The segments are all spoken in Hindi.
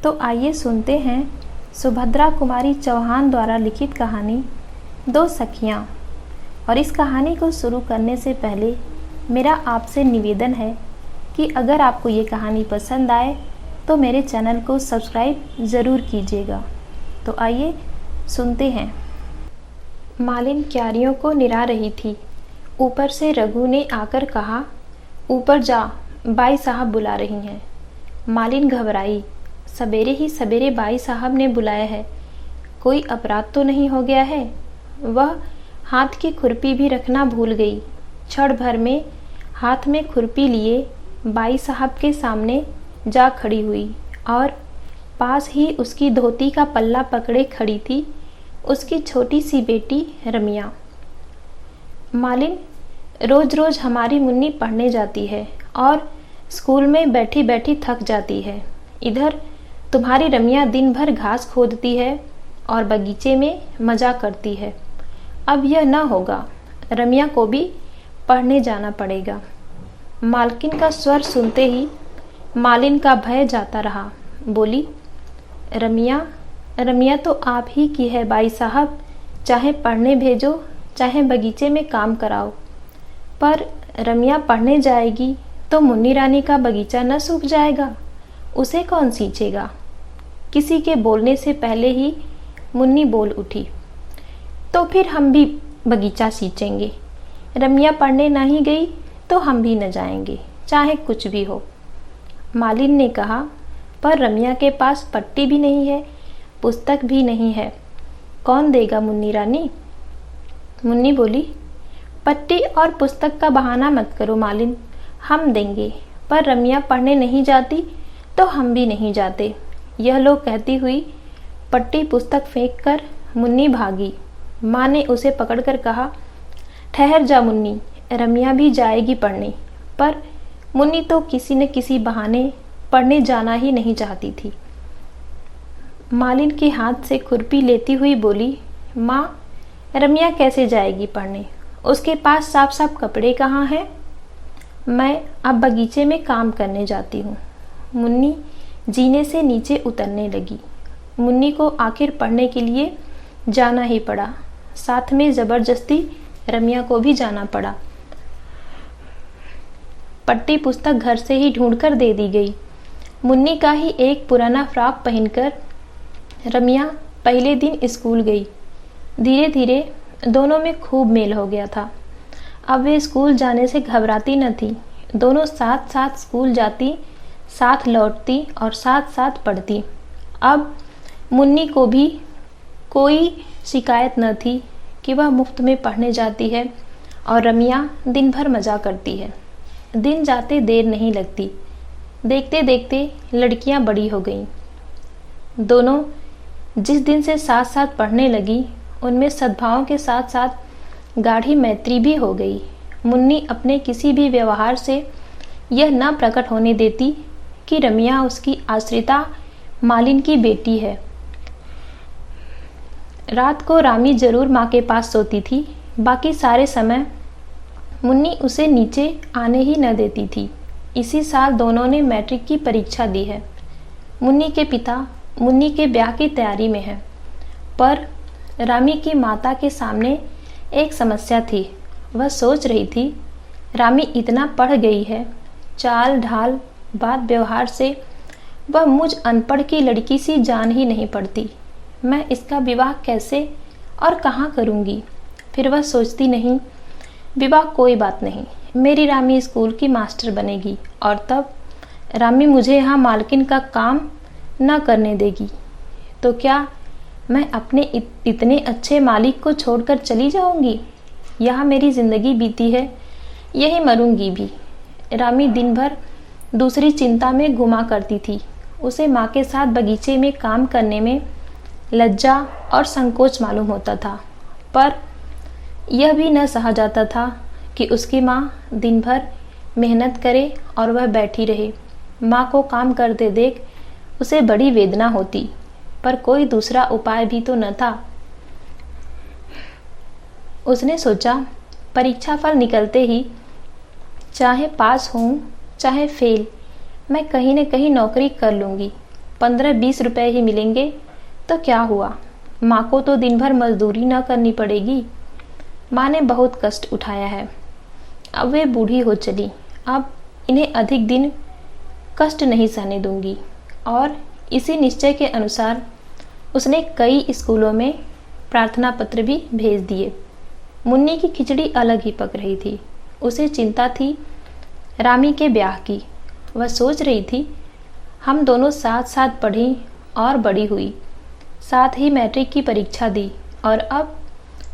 तो आइए सुनते हैं सुभद्रा कुमारी चौहान द्वारा लिखित कहानी दो सखियाँ। और इस कहानी को शुरू करने से पहले मेरा आपसे निवेदन है कि अगर आपको ये कहानी पसंद आए तो मेरे चैनल को सब्सक्राइब ज़रूर कीजिएगा। तो आइए सुनते हैं। मालिन क्यारियों को निरा रही थी। ऊपर से रघु ने आकर कहा, ऊपर जा, बाई साहब बुला रही हैं। मालिन घबराई। सवेरे ही सवेरे बाई साहब ने बुलाया है, कोई अपराध तो नहीं हो गया है? वह हाथ की खुरपी भी रखना भूल गई। क्षण भर में हाथ में खुरपी लिए बाई साहब के सामने जा खड़ी हुई और पास ही उसकी धोती का पल्ला पकड़े खड़ी थी उसकी छोटी सी बेटी रमिया। मालिन, रोज रोज हमारी मुन्नी पढ़ने जाती है और स्कूल में बैठी बैठी थक जाती है। इधर तुम्हारी रमिया दिन भर घास खोदती है और बगीचे में मजा करती है। अब यह न होगा, रमिया को भी पढ़ने जाना पड़ेगा। मालकिन का स्वर सुनते ही मालिन का भय जाता रहा। बोली, रमिया तो आप ही की है बाई साहब, चाहे पढ़ने भेजो चाहे बगीचे में काम कराओ। पर रमिया पढ़ने जाएगी तो मुन्नी रानी का बगीचा न सूख जाएगा, उसे कौन सींचेगा? किसी के बोलने से पहले ही मुन्नी बोल उठी, तो फिर हम भी बगीचा सींचेंगे। रमिया पढ़ने नहीं गई तो हम भी न जाएंगे, चाहे कुछ भी हो। मालिन ने कहा, पर रमिया के पास पट्टी भी नहीं है, पुस्तक भी नहीं है, कौन देगा मुन्नी रानी? मुन्नी बोली, पट्टी और पुस्तक का बहाना मत करो मालिन, हम देंगे, पर रमिया पढ़ने नहीं जाती तो हम भी नहीं जाते। यह लोग कहती हुई पट्टी पुस्तक फेंक कर मुन्नी भागी। माँ ने उसे पकड़कर कहा, ठहर जा मुन्नी, रमिया भी जाएगी पढ़ने। पर मुन्नी तो किसी न किसी बहाने पढ़ने जाना ही नहीं चाहती थी। मालिन के हाथ से खुरपी लेती हुई बोली, माँ, रमिया कैसे जाएगी पढ़ने? उसके पास साफ साफ कपड़े कहाँ हैं? मैं अब बगीचे में काम करने जाती हूँ। मुन्नी जीने से नीचे उतरने लगी। मुन्नी को आखिर पढ़ने के लिए जाना ही पड़ा, साथ में ज़बरदस्ती रमिया को भी जाना पड़ा। पट्टी पुस्तक घर से ही ढूंढकर दे दी गई। मुन्नी का ही एक पुराना फ्रॉक पहनकर रमिया पहले दिन स्कूल गई। धीरे धीरे दोनों में खूब मेल हो गया था। अब वे स्कूल जाने से घबराती न थी। दोनों साथ साथ स्कूल जाती, साथ लौटती और साथ साथ पढ़ती। अब मुन्नी को भी कोई शिकायत न थी कि वह मुफ्त में पढ़ने जाती है और रमिया दिन भर मज़ा करती है। दिन जाते देर नहीं लगती। देखते देखते लड़कियां बड़ी हो गईं। दोनों जिस दिन से साथ साथ पढ़ने लगी उनमें सद्भाव के साथ साथ गाढ़ी मैत्री भी हो गई। मुन्नी अपने किसी भी व्यवहार से यह न प्रकट होने देती कि रमिया उसकी आश्रिता मालिन की बेटी है। रात को रामी जरूर माँ के पास सोती थी, बाकी सारे समय मुन्नी उसे नीचे आने ही न देती थी। इसी साल दोनों ने मैट्रिक की परीक्षा दी है। मुन्नी के पिता मुन्नी के ब्याह की तैयारी में हैं, पर रामी की माता के सामने एक समस्या थी। वह सोच रही थी, रामी इतना पढ़ गई है, चाल ढाल बात व्यवहार से वह मुझ अनपढ़ की लड़की सी जान ही नहीं पड़ती। मैं इसका विवाह कैसे और कहाँ करूँगी? फिर वह सोचती, नहीं, विवाह कोई बात नहीं, मेरी रामी स्कूल की मास्टर बनेगी और तब रामी मुझे यहाँ मालकिन का काम न करने देगी। तो क्या मैं अपने इतने अच्छे मालिक को छोड़कर चली जाऊँगी? यहाँ मेरी ज़िंदगी बीती है, यही मरूंगी भी। रामी दिन भर दूसरी चिंता में घुमा करती थी। उसे माँ के साथ बगीचे में काम करने में लज्जा और संकोच मालूम होता था, पर यह भी न सहा जाता था कि उसकी माँ दिन भर मेहनत करे और वह बैठी रहे। माँ को काम करते देख उसे बड़ी वेदना होती, पर कोई दूसरा उपाय भी तो न था। उसने सोचा, परीक्षा फल निकलते ही चाहे पास हूँ चाहे फेल, मैं कहीं न कहीं नौकरी कर लूँगी, 15-20 रुपए ही मिलेंगे तो क्या हुआ, माँ को तो दिन भर मजदूरी न करनी पड़ेगी। माँ ने बहुत कष्ट उठाया है, अब वे बूढ़ी हो चली, अब इन्हें अधिक दिन कष्ट नहीं सहने दूंगी। और इसी निश्चय के अनुसार उसने कई स्कूलों में प्रार्थना पत्र भी भेज दिए। मुन्नी की खिचड़ी अलग ही पक रही थी। उसे चिंता थी रामी के ब्याह की। वह सोच रही थी, हम दोनों साथ साथ पढ़ी और बड़ी हुई, साथ ही मैट्रिक की परीक्षा दी, और अब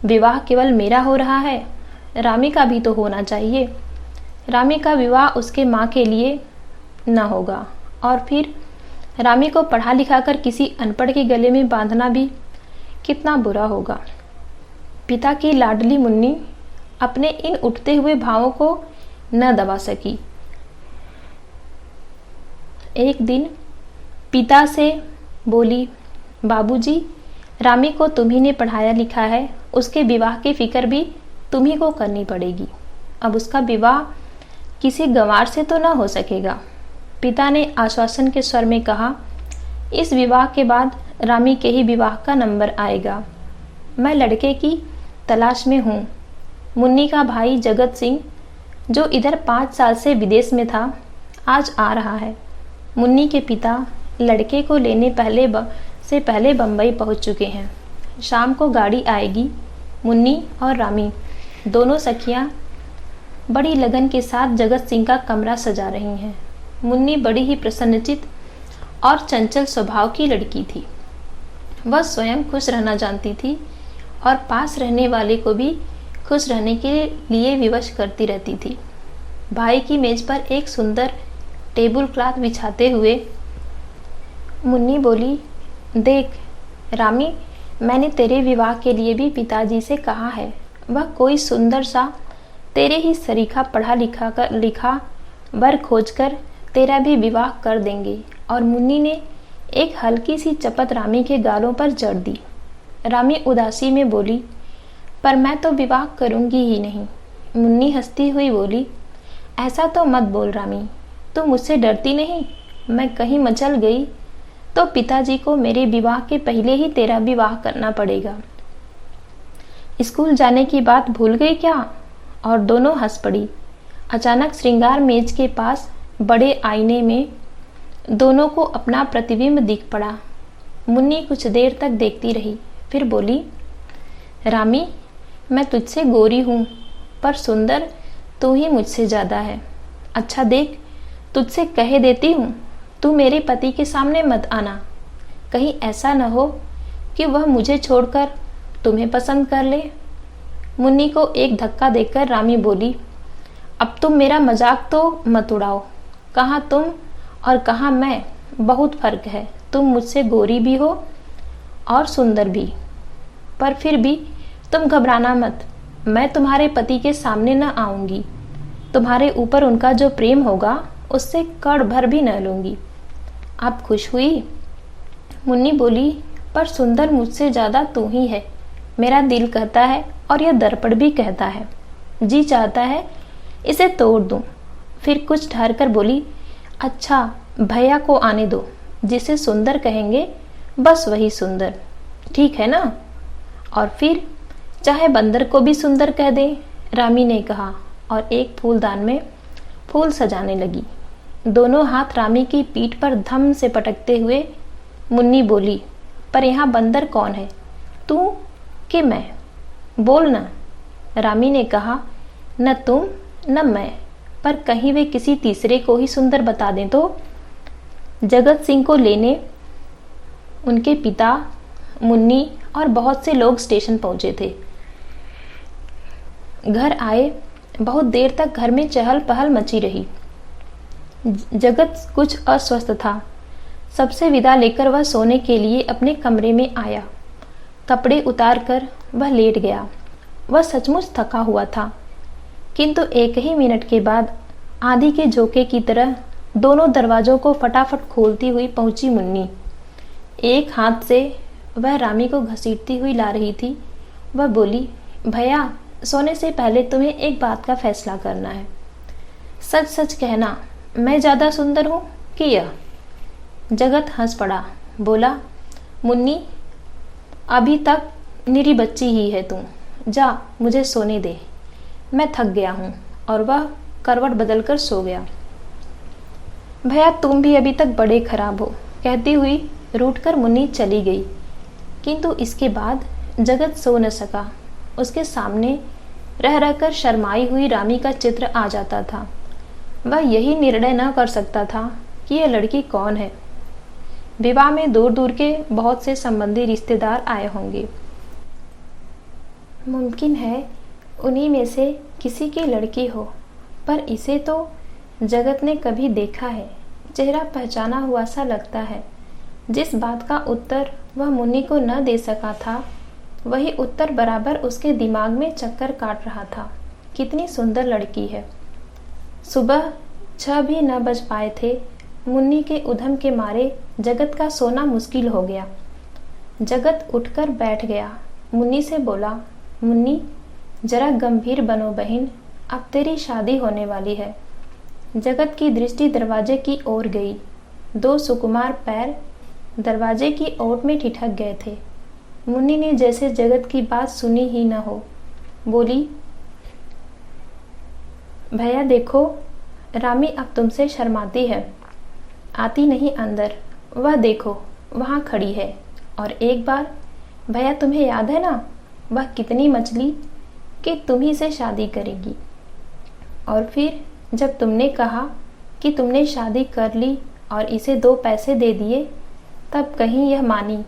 विवाह केवल मेरा हो रहा है, रामी का भी तो होना चाहिए। रामी का विवाह उसके माँ के लिए न होगा, और फिर रामी को पढ़ा लिखा कर किसी अनपढ़ के गले में बांधना भी कितना बुरा होगा। पिता की लाडली मुन्नी अपने इन उठते हुए भावों को न दबा सकी। एक दिन पिता से बोली, बाबूजी, रामी को तुम्ही ने पढ़ाया लिखा है, उसके विवाह की फिक्र भी तुम्ही को करनी पड़ेगी। अब उसका विवाह किसी गंवार से तो न हो सकेगा। पिता ने आश्वासन के स्वर में कहा, इस विवाह के बाद रामी के ही विवाह का नंबर आएगा। मैं लड़के की तलाश में हूँ। मुन्नी का भाई जगत सिंह, जो इधर 5 साल से विदेश में था, आज आ रहा है। मुन्नी के पिता लड़के को लेने पहले बम्बई पहुँच चुके हैं। शाम को गाड़ी आएगी। मुन्नी और रामी दोनों सखियाँ बड़ी लगन के साथ जगत सिंह का कमरा सजा रही हैं। मुन्नी बड़ी ही प्रसन्नचित और चंचल स्वभाव की लड़की थी। वह स्वयं खुश रहना जानती थी और पास रहने वाले को भी खुश रहने के लिए विवश करती रहती थी। भाई की मेज पर एक सुंदर टेबल क्लॉथ बिछाते हुए मुन्नी बोली, देख रामी, मैंने तेरे विवाह के लिए भी पिताजी से कहा है। वह कोई सुंदर सा तेरे ही सरीखा पढ़ा लिखा वर खोजकर तेरा भी विवाह कर देंगे। और मुन्नी ने एक हल्की सी चपत रामी के गालों पर जड़ दी। रामी उदासी में बोली, पर मैं तो विवाह करूंगी ही नहीं। मुन्नी हंसती हुई बोली, ऐसा तो मत बोल रामी, तू मुझसे डरती नहीं? मैं कहीं मचल गई तो पिताजी को मेरे विवाह के पहले ही तेरा विवाह करना पड़ेगा। स्कूल जाने की बात भूल गई क्या? और दोनों हंस पड़ी। अचानक श्रृंगार मेज के पास बड़े आईने में दोनों को अपना प्रतिबिंब दिख पड़ा। मुन्नी कुछ देर तक देखती रही, फिर बोली, रामी, मैं तुझसे गोरी हूँ, पर सुंदर तू ही मुझसे ज़्यादा है। अच्छा देख, तुझसे कह देती हूँ, तू मेरे पति के सामने मत आना। कहीं ऐसा न हो कि वह मुझे छोड़कर तुम्हें पसंद कर ले। मुन्नी को एक धक्का देकर रामी बोली, अब तुम मेरा मजाक तो मत उड़ाओ। कहाँ तुम और कहाँ मैं, बहुत फर्क है। तुम मुझसे गोरी भी हो और सुंदर भी, पर फिर भी तुम घबराना मत। मैं तुम्हारे पति के सामने न आऊंगी। तुम्हारे ऊपर उनका जो प्रेम होगा उससे कड़ भर भी न लूंगी। आप खुश हुई? मुन्नी बोली, पर सुंदर मुझसे ज़्यादा तू ही है। मेरा दिल कहता है और यह दर्पण भी कहता है, जी चाहता है इसे तोड़ दूं। फिर कुछ ठहर कर बोली, अच्छा भैया को आने दो, जिसे सुंदर कहेंगे बस वही सुंदर, ठीक है ना? और फिर चाहे बंदर को भी सुंदर कह दें, रामी ने कहा, और एक फूलदान में फूल सजाने लगी। दोनों हाथ रामी की पीठ पर धम से पटकते हुए मुन्नी बोली, पर यहाँ बंदर कौन है, तू कि मैं? बोल ना। रामी ने कहा, न तुम न मैं, पर कहीं वे किसी तीसरे को ही सुंदर बता दें तो? जगत सिंह को लेने उनके पिता, मुन्नी और बहुत से लोग स्टेशन पहुंचे थे। घर आए, बहुत देर तक घर में चहल पहल मची रही। जगत कुछ अस्वस्थ था। सबसे विदा लेकर वह सोने के लिए अपने कमरे में आया। कपड़े उतारकर वह लेट गया। वह सचमुच थका हुआ था, किंतु एक ही मिनट के बाद आंधी के झोंके की तरह दोनों दरवाजों को फटाफट खोलती हुई पहुंची मुन्नी। एक हाथ से वह रामी को घसीटती हुई ला रही थी। वह बोली, भैया, सोने से पहले तुम्हें एक बात का फैसला करना है। सच सच कहना, मैं ज़्यादा सुंदर हूँ कि यह? जगत हंस पड़ा, बोला, मुन्नी, अभी तक निरी बच्ची ही है तू, जा मुझे सोने दे, मैं थक गया हूँ। और वह करवट बदलकर सो गया। भैया तुम भी अभी तक बड़े खराब हो, कहती हुई रूठकर मुन्नी चली गई। किंतु इसके बाद जगत सो न सका। उसके सामने रह रहकर शर्माई हुई रामी का चित्र आ जाता था। वह यही निर्णय न कर सकता था कि यह लड़की कौन है। विवाह में दूर दूर के बहुत से संबंधी रिश्तेदार आए होंगे। मुमकिन है उन्हीं में से किसी की लड़की हो, पर इसे तो जगत ने कभी देखा है, चेहरा पहचाना हुआ सा लगता है। जिस बात का उत्तर वह मुन्नी को न दे सका था, वही उत्तर बराबर उसके दिमाग में चक्कर काट रहा था। कितनी सुंदर लड़की है। सुबह 6 भी न बज पाए थे। मुन्नी के उधम के मारे जगत का सोना मुश्किल हो गया। जगत उठकर बैठ गया। मुन्नी से बोला, मुन्नी, जरा गंभीर बनो बहन, अब तेरी शादी होने वाली है। जगत की दृष्टि दरवाजे की ओर गई। 2 सुकुमार पैर दरवाजे की ओट में ठिठक गए थे। मुन्नी ने जैसे जगत की बात सुनी ही न हो, बोली, भैया देखो, रामी अब तुमसे शर्माती है, आती नहीं अंदर। वह देखो वहाँ खड़ी है। और एक बार भैया तुम्हें याद है ना, वह कितनी मचली कि तुम ही से शादी करेगी। और फिर जब तुमने कहा कि तुमने शादी कर ली और इसे 2 पैसे दे दिए, तब कहीं यह मानी।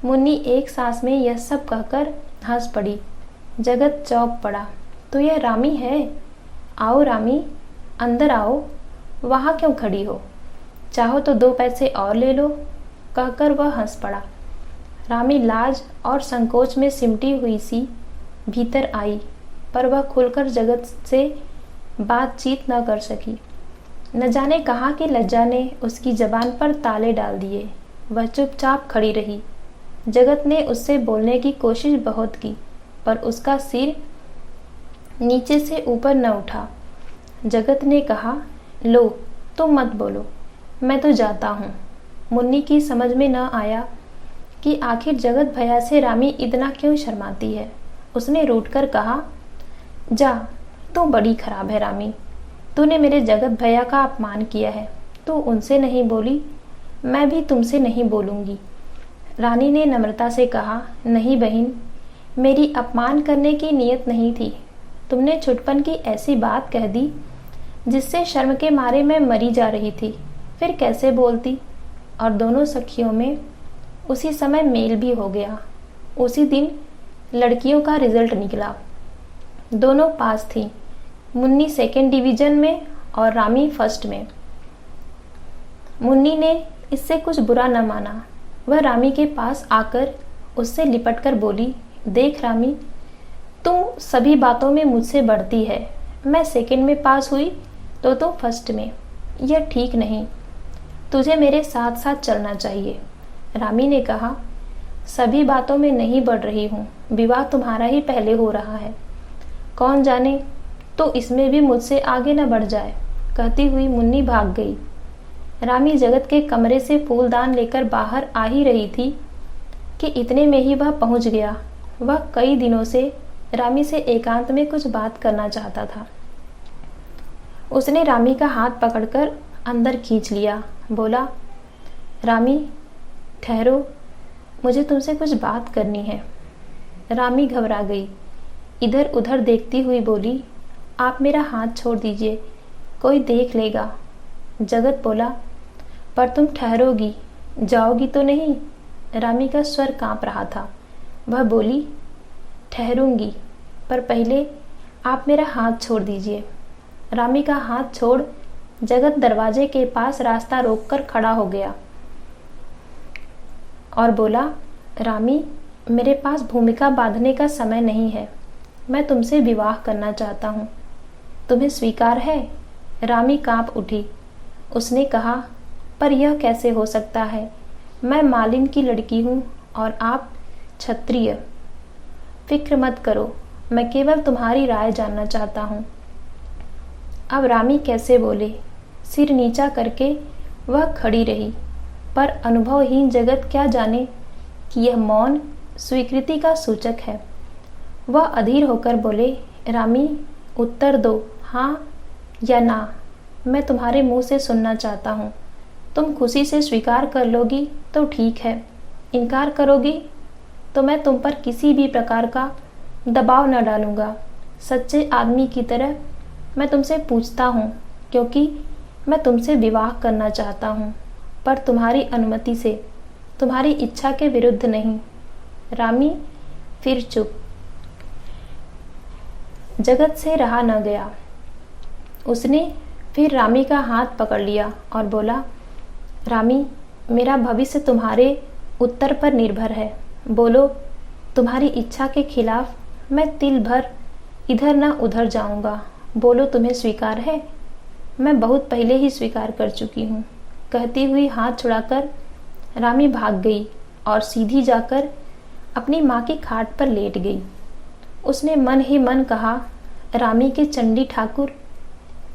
मुन्नी एक सांस में यह सब कहकर हंस पड़ी। जगत चौंक पड़ा। तो यह रामी है? आओ रामी, अंदर आओ, वहाँ क्यों खड़ी हो? चाहो तो 2 पैसे और ले लो, कहकर वह हंस पड़ा। रामी लाज और संकोच में सिमटी हुई सी भीतर आई, पर वह खुलकर जगत से बातचीत न कर सकी। न जाने कहाँ की लज्जा ने उसकी जबान पर ताले डाल दिए। वह चुपचाप खड़ी रही। जगत ने उससे बोलने की कोशिश बहुत की, पर उसका सिर नीचे से ऊपर न उठा। जगत ने कहा, लो तुम मत बोलो, मैं तो जाता हूँ। मुन्नी की समझ में न आया कि आखिर जगत भैया से रामी इतना क्यों शर्माती है। उसने रूठकर कहा, जा, तू बड़ी खराब है रामी, तूने मेरे जगत भैया का अपमान किया है। तू उनसे नहीं बोली, मैं भी तुमसे नहीं बोलूँगी। रानी ने नम्रता से कहा, नहीं बहन, मेरी अपमान करने की नीयत नहीं थी। तुमने छुटपन की ऐसी बात कह दी जिससे शर्म के मारे मैं मरी जा रही थी। फिर कैसे बोलती? और दोनों सखियों में उसी समय मेल भी हो गया। उसी दिन लड़कियों का रिजल्ट निकला। दोनों पास थी। मुन्नी 2nd डिवीजन में और रामी 1st में। मुन्नी ने इससे कुछ बुरा न माना। वह रामी के पास आकर उससे लिपटकर बोली, देख रामी, तुम सभी बातों में मुझसे बढ़ती है। मैं 2nd में पास हुई तो तुम 1st में। यह ठीक नहीं, तुझे मेरे साथ साथ चलना चाहिए। रामी ने कहा, सभी बातों में नहीं बढ़ रही हूँ, विवाह तुम्हारा ही पहले हो रहा है। कौन जाने तो इसमें भी मुझसे आगे न बढ़ जाए। कहती हुई मुन्नी भाग गई। रामी जगत के कमरे से फूलदान लेकर बाहर आ ही रही थी कि इतने में ही वह पहुंच गया। वह कई दिनों से रामी से एकांत में कुछ बात करना चाहता था। उसने रामी का हाथ पकड़कर अंदर खींच लिया। बोला, रामी ठहरो, मुझे तुमसे कुछ बात करनी है। रामी घबरा गई। इधर उधर देखती हुई बोली, आप मेरा हाथ छोड़ दीजिए, कोई देख लेगा। जगत बोला, पर तुम ठहरोगी, जाओगी तो नहीं? रामी का स्वर कांप रहा था। वह बोली, ठहरूंगी, पर पहले आप मेरा हाथ छोड़ दीजिए। रामी का हाथ छोड़ जगत दरवाजे के पास रास्ता रोककर खड़ा हो गया और बोला, रामी, मेरे पास भूमिका बांधने का समय नहीं है। मैं तुमसे विवाह करना चाहता हूँ। तुम्हें स्वीकार है? रामी कांप उठी। उसने कहा, पर यह कैसे हो सकता है? मैं मालिन की लड़की हूँ और आप क्षत्रिय। फिक्र मत करो, मैं केवल तुम्हारी राय जानना चाहता हूँ। अब रामी कैसे बोले? सिर नीचा करके वह खड़ी रही। पर अनुभवहीन जगत क्या जाने कि यह मौन स्वीकृति का सूचक है। वह अधीर होकर बोले, रामी, उत्तर दो, हाँ या ना। मैं तुम्हारे मुंह से सुनना चाहता हूँ। तुम खुशी से स्वीकार कर लोगी तो ठीक है, इनकार करोगी तो मैं तुम पर किसी भी प्रकार का दबाव न डालूंगा। सच्चे आदमी की तरह मैं तुमसे पूछता हूँ, क्योंकि मैं तुमसे विवाह करना चाहता हूँ, पर तुम्हारी अनुमति से, तुम्हारी इच्छा के विरुद्ध नहीं। रामी फिर चुप। जगत से रहा न गया। उसने फिर रामी का हाथ पकड़ लिया और बोला, रामी, मेरा भविष्य तुम्हारे उत्तर पर निर्भर है। बोलो, तुम्हारी इच्छा के खिलाफ मैं तिल भर इधर न उधर जाऊंगा। बोलो, तुम्हें स्वीकार है? मैं बहुत पहले ही स्वीकार कर चुकी हूँ। कहती हुई हाथ छुड़ाकर रामी भाग गई और सीधी जाकर अपनी माँ की खाट पर लेट गई। उसने मन ही मन कहा, रामी के चंडी ठाकुर,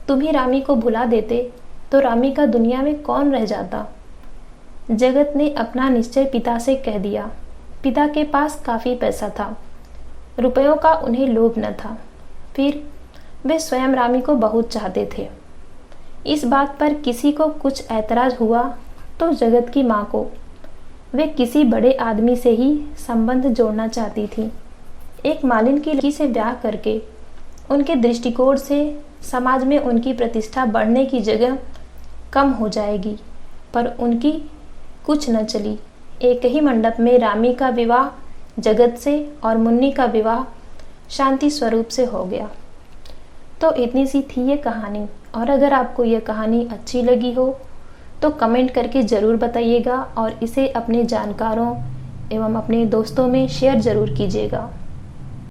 तुम ही रामी को भुला देते तो रामी का दुनिया में कौन रह जाता। जगत ने अपना निश्चय पिता से कह दिया। पिता के पास काफ़ी पैसा था, रुपयों का उन्हें लोभ न था। फिर वे स्वयं रामी को बहुत चाहते थे। इस बात पर किसी को कुछ ऐतराज हुआ तो जगत की माँ को। वे किसी बड़े आदमी से ही संबंध जोड़ना चाहती थी। एक मालिन की लड़की से ब्याह करके उनके दृष्टिकोण से समाज में उनकी प्रतिष्ठा बढ़ने की जगह कम हो जाएगी, पर उनकी कुछ न चली। एक ही मंडप में रामी का विवाह जगत से और मुन्नी का विवाह शांति स्वरूप से हो गया। तो इतनी सी थी ये कहानी, और अगर आपको ये कहानी अच्छी लगी हो तो कमेंट करके ज़रूर बताइएगा और इसे अपने जानकारों एवं अपने दोस्तों में शेयर ज़रूर कीजिएगा।